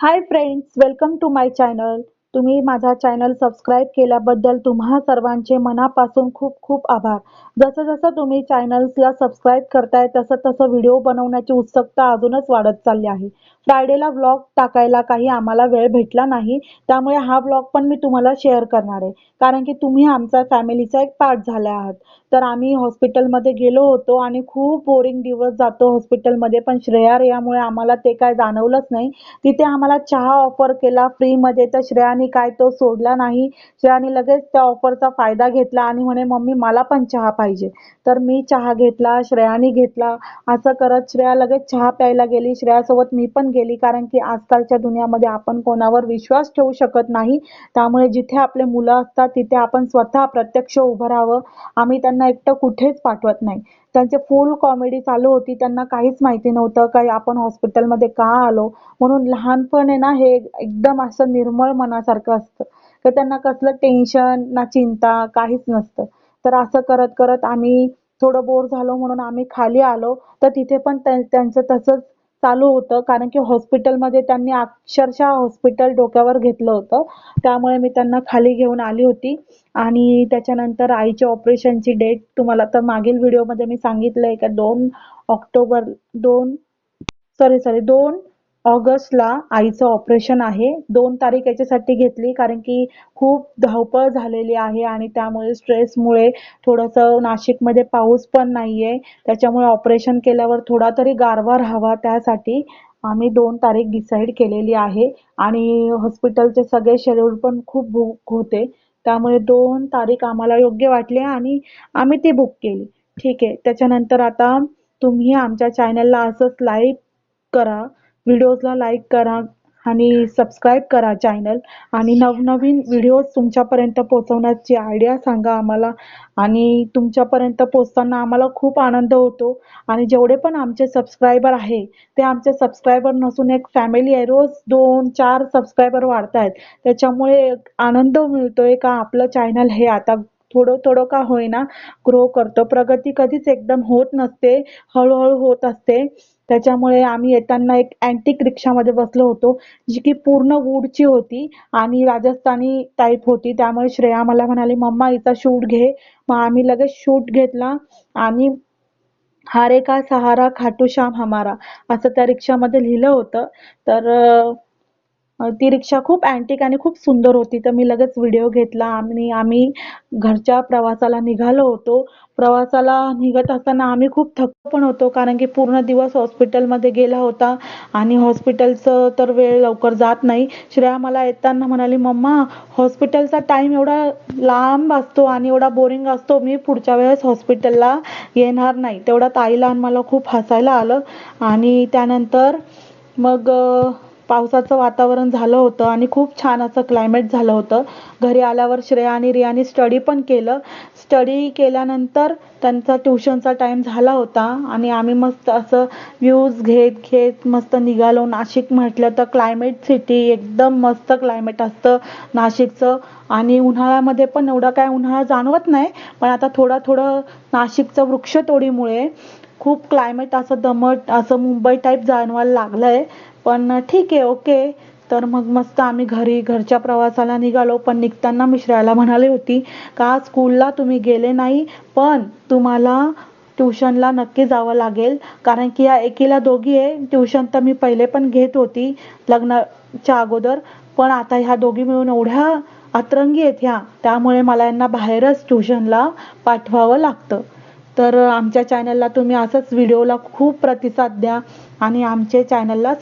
High friends, welcome to my channel. तुम्ही माझा channel subscribe केल्याबद्दल तुम्हा सर्वांचे मनापासून खूप खूप आभार. जसं जसं तुम्ही चॅनल्सला सबस्क्राईब करताय तसं तसं व्हिडिओ बनवण्याची उत्सुकता अजूनच वाढत चालली आहे. फ्रायडेला व्लॉग टाकायला काही आम्हाला वेळ भेटला नाही, त्यामुळे हा व्लॉग पण मी तुम्हाला शेअर करणार आहे. कारण की तुम्ही आमच्या फॅमिलीचा एक पार्ट झाले आहात. तर आम्ही हॉस्पिटलमध्ये गेलो होतो आणि खूप बोरिंग दिवस जातो हॉस्पिटलमध्ये, पण श्रेया यामुळे आम्हाला ते काय जाणवलंच नाही. तिथे आम्हाला चहा ऑफर केला फ्रीमध्ये, तर श्रेयाने काय तो सोडला नाही. श्रेयाने लगेच त्या ऑफरचा फायदा घेतला आणि म्हणे, "मम्मी मला पण चहा पाहिजे." तर मी चहा घेतला, श्रेयाने घेतला. असं करत श्रेया लगेच चहा प्यायला गेली. श्रेयासोबत मी पण गेली, कारण की आजकालच्या दुनियामध्ये आपण कोणावर विश्वास ठेवू शकत नाही. त्यामुळे जिथे आपले मुलं असतात तिथे आपण स्वतः प्रत्यक्ष उभं राहावं. आम्ही त्यांना एकटं कुठेच पाठवत नाही. त्यांची फुल कॉमेडी चालू होती. त्यांना काहीच माहिती नव्हतं की आपण हॉस्पिटलमध्ये का आलो. म्हणून लहानपण आहे ना, हे एकदम असं निर्मळ मनासारखं असतं. तर त्यांना कसलं टेन्शन ना चिंता काहीच नसतं. तर असं करत करत आम्ही थोडं बोर झालो म्हणून आम्ही खाली आलो. तर तिथे पण त्यांचं तसंच चालू होतं, कारण की हॉस्पिटलमध्ये त्यांनी अक्षरशः हॉस्पिटल डोक्यावर घेतलं होतं. त्यामुळे मी त्यांना खाली घेऊन आली होती. आणि त्याच्यानंतर आईच्या ऑपरेशनची डेट तुम्हाला तर मागील व्हिडिओमध्ये मी सांगितलंय का 2 ऑक्टोबर 2 सॉरी 2 ऑगस्टला आईचं ऑपरेशन आहे. 2 तारीख याच्यासाठी घेतली कारण की खूप धावपळ झालेली आहे आणि त्यामुळे स्ट्रेसमुळे थोडंसं नाशिकमध्ये पाऊस पण नाहीये. त्याच्यामुळे ऑपरेशन केल्यावर थोडा तरी गारवा राहावा, त्यासाठी आम्ही 2 तारीख डिसाईड केलेली आहे. आणि हॉस्पिटलचे सगळे शेड्यूल पण खूप बुक होते. त्यामुळे 2 तारीख आम्हाला योग्य वाटली आणि आम्ही ती बुक केली. ठीक आहे. त्याच्यानंतर आता तुम्ही आमच्या चॅनलला असंच लाईक करा, व्हिडिओजला लाईक करा आणि सबस्क्राईब करा चॅनल. आणि नवनवीन व्हिडिओज तुमच्यापर्यंत पोहोचवण्याची आयडिया सांगा आम्हाला. आणि तुमच्यापर्यंत पोहोचताना आम्हाला खूप आनंद होतो. आणि जेवढे पण आमचे सबस्क्रायबर आहे ते आमचे सबस्क्रायबर नसून एक फॅमिली आहे. रोज 2-4 सबस्क्रायबर वाढतायत. त्याच्यामुळे एक आनंद मिळतोय का आपलं चॅनल हे आता थोडं थोडं का होईना ग्रो करतो. प्रगती कधीच एकदम होत नसते, हळूहळू होत असते. त्याच्यामुळे आम्ही येताना एक अँटिक रिक्षामध्ये बसलो होतो, जी की पूर्ण वूडची होती आणि राजस्थानी टाईप होती. त्यामुळे श्रेया मला म्हणाली, "मम्मा हिचा शूट घे." मग आम्ही लगेच शूट घेतला आणि "हारे का सहारा खाटू श्याम हमारा" असं त्या रिक्षामध्ये लिहिलं होतं. तर ती रिक्षा खूप अँटिक आणि खूप सुंदर होती. तर मी लगेच व्हिडिओ घेतला आणि आम्ही घरच्या प्रवासाला निघालो होतो. प्रवासाला निघत असताना आम्ही खूप थकलो पण होतो, कारण की पूर्ण दिवस हॉस्पिटलमध्ये गेला होता आणि हॉस्पिटलचं तर वेळ लवकर जात नाही. श्रेया मला येताना म्हणाली, "मम्मा हॉस्पिटलचा टाईम एवढा लांब असतो आणि एवढा बोरिंग असतो, मी पुढच्या वेळेस हॉस्पिटलला येणार नाही." तेवढ्यात आईला आणि मला खूप हसायला आलं. आणि त्यानंतर मग पावसाचं वातावरण झालं होतं आणि खूप छान असं क्लायमेट झालं होतं. घरी आल्यावर श्रेया आणि रियाने स्टडी पण केलं. स्टडी केल्यानंतर त्यांचा ट्युशनचा टाईम झाला होता आणि आम्ही मस्त असं व्ह्यूज घेत घेत मस्त निघालो. नाशिक म्हटलं तर क्लायमेट सिटी, एकदम मस्त क्लायमेट असतं नाशिकचं. आणि उन्हाळ्यामध्ये पण एवढा काय उन्हाळा जाणवत नाही, पण आता थोडं थोडं नाशिकचं वृक्षतोडीमुळे खूप क्लायमेट असं दमट असं मुंबई टाईप जाणवायला लागलंय. पण ठीक आहे, ओके. तर मग मस्त आम्ही घरच्या प्रवासाला निघालो. पण निघताना मी श्रेयाला म्हणाली होती का स्कूलला तुम्ही गेले नाही, पण तुम्हाला ट्युशनला नक्की जावं लागेल, कारण की या एकीला दोघी आहे. ट्युशन तर मी पहिले पण घेत होती लग्नाच्या अगोदर, पण आता ह्या दोघी मिळून एवढ्या अतरंगी आहेत ह्या, त्यामुळे मला यांना बाहेरच ट्युशनला पाठवावं लागतं. तर आमच्या चॅनलला तुम्ही असंच व्हिडिओला खूप प्रतिसाद द्या आणि आमचे चॅनलला